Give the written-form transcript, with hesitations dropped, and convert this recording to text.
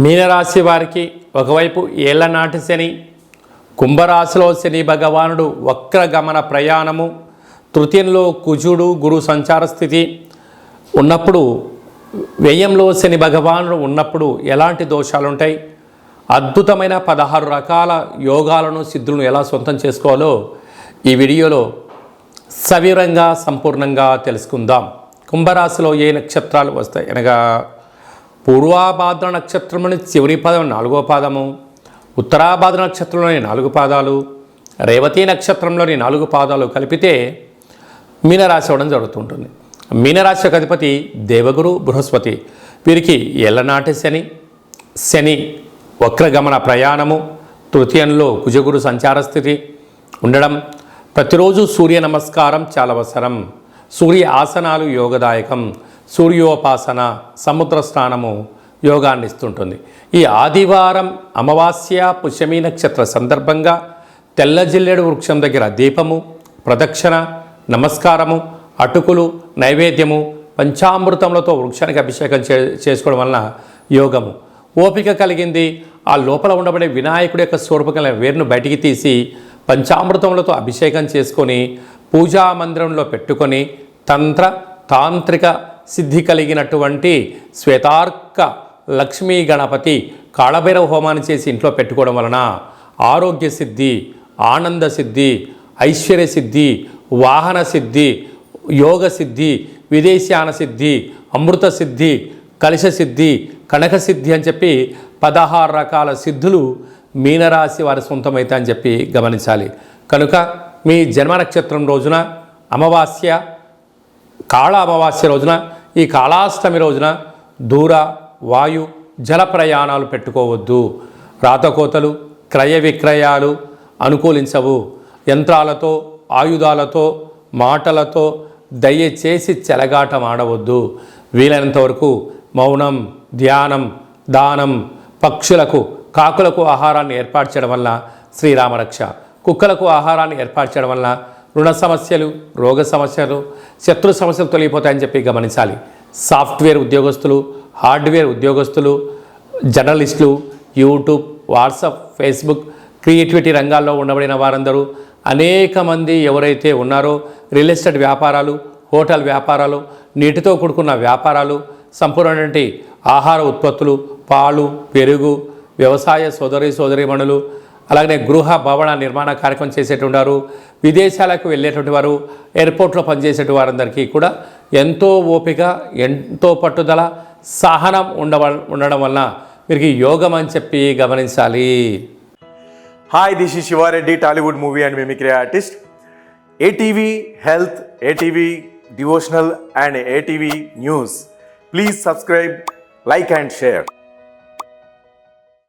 మీనరాశి వారికి ఒకవైపు ఏళ్ల నాటి శని, కుంభరాశిలో శని భగవానుడు వక్రగమన ప్రయాణము, తృతీయంలో కుజుడు గురు సంచార స్థితి ఉన్నప్పుడు, వ్యయంలో శని భగవానుడు ఉన్నప్పుడు ఎలాంటి దోషాలు ఉంటాయి, అద్భుతమైన 16 రకాల యోగాలను సిద్ధులను ఎలా సొంతం చేసుకోవాలో ఈ వీడియోలో సవివరంగా సంపూర్ణంగా తెలుసుకుందాం. కుంభరాశిలో ఏ నక్షత్రాలు వస్తాయి అనగా పూర్వాభాద్ర నక్షత్రంలోని చివరి పాదం 4వ పాదము, ఉత్తరాభాద్ర నక్షత్రంలోని 4 పాదాలు, రేవతి నక్షత్రంలోని 4 పాదాలు కలిపితే మీనరాశి అవ్వడం జరుగుతుంటుంది. మీనరాశి యొక్క అధిపతి దేవగురు బృహస్పతి. వీరికి ఏళ్లనాటి శని వక్రగమన ప్రయాణము, తృతీయంలో కుజగురు సంచార స్థితి ఉండడం, ప్రతిరోజు సూర్య నమస్కారం చాలా అవసరం. సూర్య ఆసనాలు యోగదాయకం. సూర్యోపాసన, సముద్ర స్నానము యోగాన్ని ఇస్తుంటుంది. ఈ ఆదివారం అమావాస్య పుష్యమి నక్షత్ర సందర్భంగా తెల్ల జిల్లేడు వృక్షం దగ్గర దీపము, ప్రదక్షిణ, నమస్కారము, అటుకులు, నైవేద్యము, పంచామృతములతో వృక్షానికి అభిషేకం చేసుకోవడం వలన యోగము. ఓపిక కలిగింది ఆ లోపల ఉండబడే వినాయకుడి యొక్క స్వరూపకల వేరును బయటికి తీసి పంచామృతములతో అభిషేకం చేసుకొని పూజా మందిరంలో పెట్టుకొని తాంత్రిక సిద్ధి కలిగినటువంటి శ్వేతార్క లక్ష్మీ గణపతి కాళభైరవ హోమాన్ని చేసి ఇంట్లో పెట్టుకోవడం వలన ఆరోగ్య సిద్ధి, ఆనంద సిద్ధి, ఐశ్వర్య సిద్ధి, వాహన సిద్ధి, యోగ సిద్ధి, విదేశాన సిద్ధి, అమృత సిద్ధి, కలశ సిద్ధి, కనక సిద్ధి అని చెప్పి 16 రకాల సిద్ధులు మీనరాశి వారి సొంతమైతే అని చెప్పి గమనించాలి. కనుక మీ జన్మ నక్షత్రం రోజున అమావాస్య, కాళ అమావాస్య రోజున, ఈ కాళాష్టమి రోజున దూర, వాయు, జల ప్రయాణాలు పెట్టుకోవద్దు. రాతకోతలు, క్రయ విక్రయాలు అనుకూలించవు. యంత్రాలతో, ఆయుధాలతో, మాటలతో దయచేసి చెలగాటం ఆడవద్దు. వీలైనంత వరకు మౌనం, ధ్యానం, దానం, పక్షులకు, కాకులకు ఆహారాన్ని ఏర్పాటు చేయడం వల్ల శ్రీరామరక్ష, కుక్కలకు ఆహారాన్ని ఏర్పాటు చేయడం వల్ల రుణ సమస్యలు, రోగ సమస్యలు, శత్రు సమస్యలు తొలగిపోతాయని చెప్పి గమనించాలి. సాఫ్ట్వేర్ ఉద్యోగస్తులు, హార్డ్వేర్ ఉద్యోగస్తులు, జర్నలిస్టులు, యూట్యూబ్, వాట్సాప్, ఫేస్బుక్, క్రియేటివిటీ రంగాల్లో ఉండబడిన వారందరూ అనేక మంది ఎవరైతే ఉన్నారో రియల్ ఎస్టేట్ వ్యాపారాలు, హోటల్ వ్యాపారాలు, నీటితో కూడుకున్న వ్యాపారాలు, సంపూర్ణమైన ఆహార ఉత్పత్తులు, పాలు, పెరుగు, వ్యవసాయ సోదరీమణులు, అలాగనే గృహ భవన నిర్మాణ కార్యక్రమం చేసేటువంటి, విదేశాలకు వెళ్ళేటువంటి వారు, ఎయిర్పోర్ట్లో పనిచేసేటువంటి వారందరికీ కూడా ఎంతో ఓపిక, ఎంతో పట్టుదల, సహనం ఉండడం వలన వీరికి యోగం అని చెప్పి గమనించాలి. Hi, this is Sivareddy, Tollywood movie and mimicry artist. ATV health, ATV devotional and ATV news. Please subscribe, like and share.